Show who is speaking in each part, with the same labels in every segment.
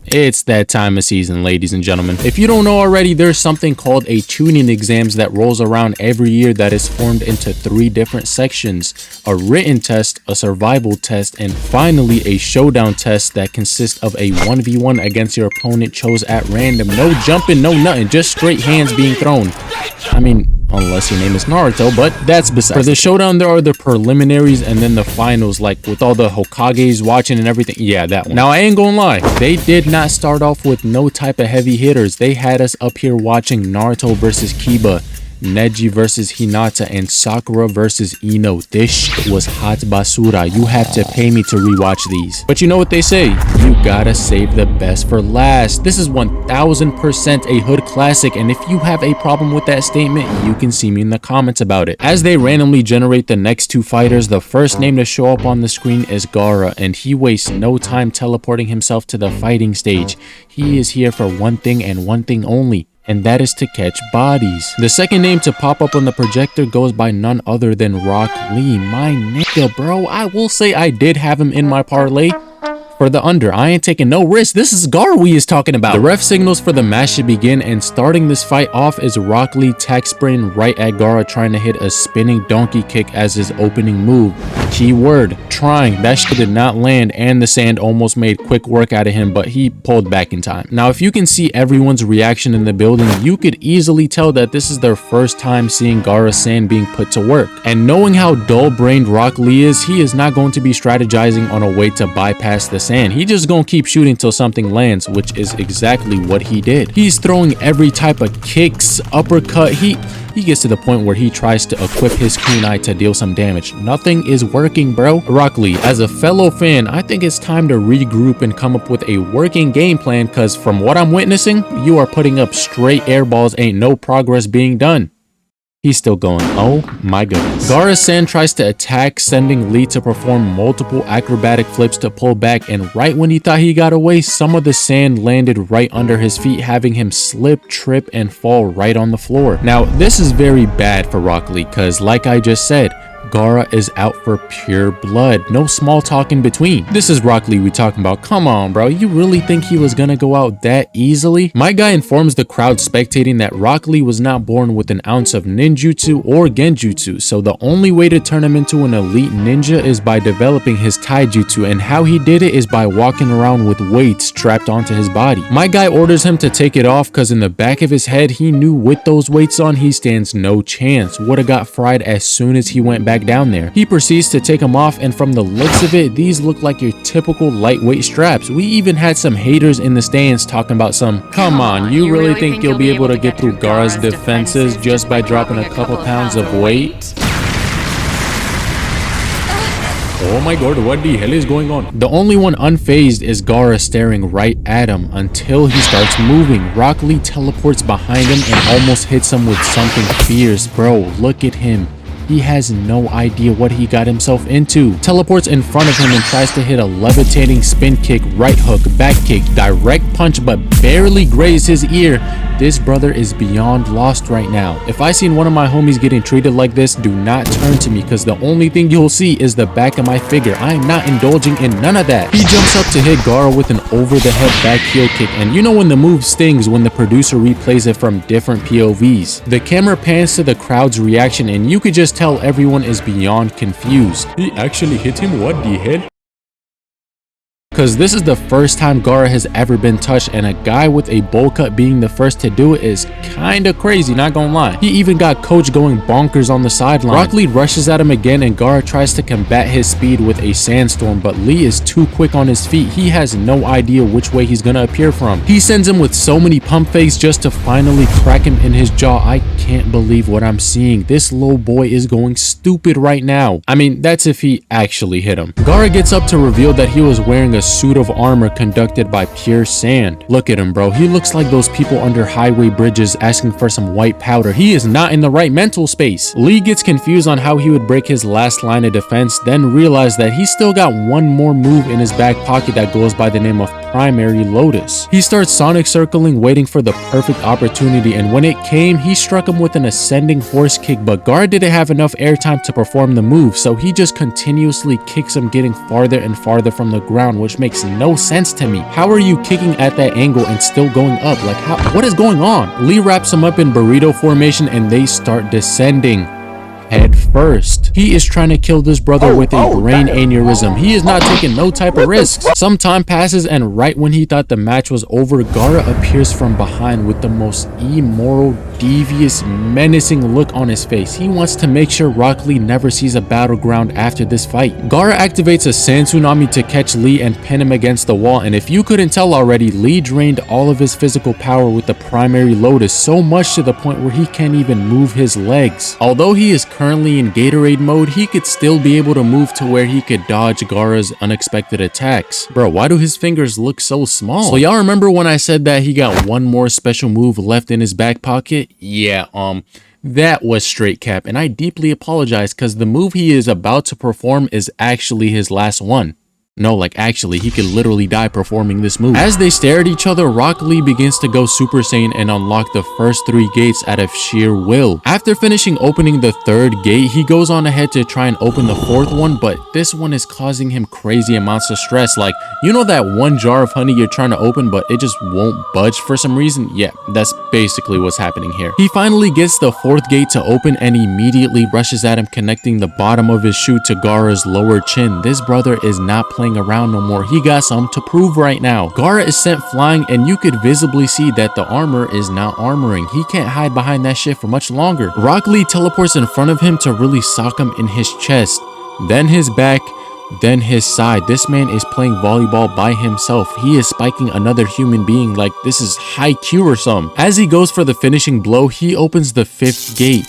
Speaker 1: It's that time of season, ladies and gentlemen. If you don't know already, there's something called a Chunin Exams that rolls around every year that is formed into 3 different sections: a written test, a survival test, and finally a showdown test that consists of a 1v1 against your opponent chose at random. No jumping, no nothing, just straight hands being thrown. I mean, unless your name is Naruto, but that's besides. For the showdown, there are the preliminaries and then the finals, like with all the Hokages watching and everything. Yeah, that one. Now, I ain't gonna lie, they did not start off with no type of heavy hitters. They had us up here watching Naruto versus Kiba, Neji versus Hinata, and Sakura versus Ino. This shit was hot basura. You have to pay me to rewatch these. But you know what they say, you gotta save the best for last. This is 1000% a hood classic, and if you have a problem with that statement, you can see me in the comments about it. As they randomly generate the next 2 fighters, the first name to show up on the screen is Gaara, and he wastes no time teleporting himself to the fighting stage. He is here for one thing and one thing only, and that is to catch bodies. The second name to pop up on the projector goes by none other than Rock Lee. My nigga, bro, I will say I did have him in my parlay for the under. I ain't taking no risk. This is Gaara we is talking about. The ref signals for the match to begin, and starting this fight off is Rock Lee tech spraying right at Gaara, trying to hit a spinning donkey kick as his opening move. Keyword, trying. That shit did not land, and the sand almost made quick work out of him, but he pulled back in time. Now, if you can see everyone's reaction in the building, you could easily tell that this is their first time seeing Gaara's sand being put to work. And knowing how dull-brained Rock Lee is, he is not going to be strategizing on a way to bypass the sand. He just gonna keep shooting till something lands, which is exactly what he did. He's throwing every type of kicks, uppercut. He gets to the point where he tries to equip his kunai to deal some damage. Nothing is working, bro. Rock Lee, as a fellow fan, I think it's time to regroup and come up with a working game plan, because from what I'm witnessing, you are putting up straight air balls, ain't no progress being done. He's still going. Oh my goodness. Gaara's sand tries to attack, sending Lee to perform multiple acrobatic flips to pull back, and right when he thought he got away, some of the sand landed right under his feet, having him slip, trip, and fall right on the floor. Now, this is very bad for Rock Lee, because like I just said, Gaara is out for pure blood. No small talk in between. This is Rock Lee we talking about. Come on, bro. You really think he was gonna go out that easily? My guy informs the crowd spectating that Rock Lee was not born with an ounce of ninjutsu or genjutsu, so the only way to turn him into an elite ninja is by developing his taijutsu, and how he did it is by walking around with weights strapped onto his body. My guy orders him to take it off, because in the back of his head, he knew with those weights on, he stands no chance. Would've got fried as soon as he went back down there. He proceeds to take them off, and from the looks of it, these look like your typical lightweight straps. We even had some haters in the stands talking about some, come on, you really think you'll be able to get through Gaara's defenses just by dropping a couple pounds of weight? Oh my god, what the hell is going on? The only one unfazed is Gaara, staring right at him until he starts moving. Rock Lee teleports behind him and almost hits him with something fierce. Bro, look at him. He has no idea what he got himself into. Teleports in front of him and tries to hit a levitating spin kick, right hook, back kick, direct punch, but barely grazed his ear. This brother is beyond lost right now. If I seen one of my homies getting treated like this, do not turn to me, because the only thing you'll see is the back of my figure. I am not indulging in none of that. He jumps up to hit Gaara with an over-the-head back heel kick, and you know when the move stings when the producer replays it from different POVs. The camera pans to the crowd's reaction, and you could just tell everyone is beyond confused. He actually hit him? What the hell? Because this is the first time Gaara has ever been touched, and a guy with a bowl cut being the first to do it is kinda crazy, not gonna lie. He even got Coach going bonkers on the sideline. Rock Lee rushes at him again, and Gaara tries to combat his speed with a sandstorm, but Lee is too quick on his feet. He has no idea which way he's gonna appear from. He sends him with so many pump fakes just to finally crack him in his jaw. I can't believe what I'm seeing. This little boy is going stupid right now. I mean, that's if he actually hit him. Gaara gets up to reveal that he was wearing a suit of armor conducted by pure sand. Look at him, bro. He looks like those people under highway bridges asking for some white powder. He is not in the right mental space. Lee gets confused on how he would break his last line of defense, then realized that he's still got one more move in his back pocket that goes by the name of Primary Lotus. He starts sonic circling, waiting for the perfect opportunity, and when it came, he struck him with an ascending horse kick, but Gaara didn't have enough airtime to perform the move, so he just continuously kicks him, getting farther and farther from the ground, which which makes no sense to me. How are you kicking at that angle and still going up? Like, what is going on? Lee wraps him up in burrito formation and they start descending head first. He is trying to kill this brother with a brain aneurysm. He is not taking no type of risks. Some time passes, and right when he thought the match was over, Gaara appears from behind with the most immoral, devious, menacing look on his face. He wants to make sure Rock Lee never sees a battleground after this fight. Gaara activates a sand tsunami to catch Lee and pin him against the wall, and if you couldn't tell already, Lee drained all of his physical power with the primary lotus, so much to the point where he can't even move his legs. Although he is currently in Gatorade mode, he could still be able to move to where he could dodge Gaara's unexpected attacks. Bro, why do his fingers look so small? So y'all remember when I said that he got one more special move left in his back pocket? Yeah, that was straight cap, and I deeply apologize because the move he is about to perform is actually his last one. No, like actually, he could literally die performing this move. As they stare at each other, Rock Lee begins to go Super Saiyan and unlock the first 3 gates out of sheer will. After finishing opening the 3rd gate, he goes on ahead to try and open the 4th one, but this one is causing him crazy amounts of stress. Like, you know that one jar of honey you're trying to open, but it just won't budge for some reason? Yeah, that's basically what's happening here. He finally gets the 4th gate to open and immediately rushes at him, connecting the bottom of his shoe to Gaara's lower chin. This brother is not playing around no more. He got something to prove right now. Gaara is sent flying, and you could visibly see that the armor is not armoring. He can't hide behind that shit for much longer. Rock Lee teleports in front of him to really sock him in his chest, then his back, then his side. This man is playing volleyball by himself. He is spiking another human being like this is Haikyuu or something. As he goes for the finishing blow, he opens the 5th gate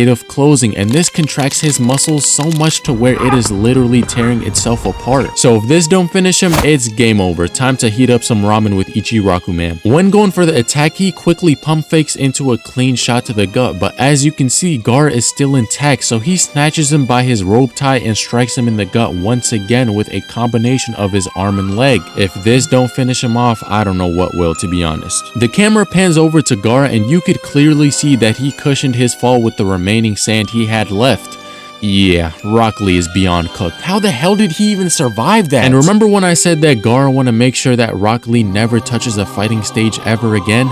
Speaker 1: of closing, and this contracts his muscles so much to where it is literally tearing itself apart. So if this don't finish him, it's game over. Time to heat up some ramen with Ichiraku, man. When going for the attack, he quickly pump fakes into a clean shot to the gut, but as you can see, Gaara is still intact, so he snatches him by his rope tie and strikes him in the gut once again with a combination of his arm and leg. If this don't finish him off, I don't know what will, to be honest. The camera pans over to Gaara, and you could clearly see that he cushioned his fall with the remaining sand he had left. Yeah, Rock Lee is beyond cooked. How the hell did he even survive that? And remember when I said that Gaara want to make sure that Rock Lee never touches a fighting stage ever again?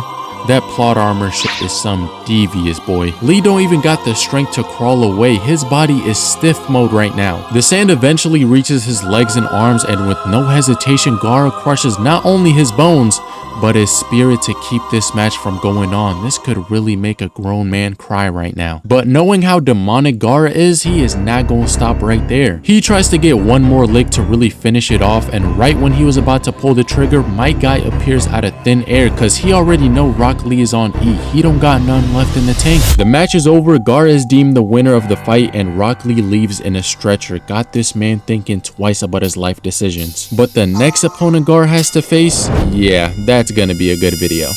Speaker 1: That plot armor shit is some devious, boy. Lee don't even got the strength to crawl away. His body is stiff mode right now. The sand eventually reaches his legs and arms, and with no hesitation, Gaara crushes not only his bones, but his spirit to keep this match from going on. This could really make a grown man cry right now. But knowing how demonic Gaara is, he is not gonna stop right there. He tries to get one more lick to really finish it off, and right when he was about to pull the trigger, my guy appears out of thin air because he already know Rock Lee is on E. He don't got none left in the tank. The match is over. Gaara is deemed the winner of the fight, and Rock Lee leaves in a stretcher. Got this man thinking twice about his life decisions. But the next opponent Gaara has to face, yeah, that's gonna be a good video.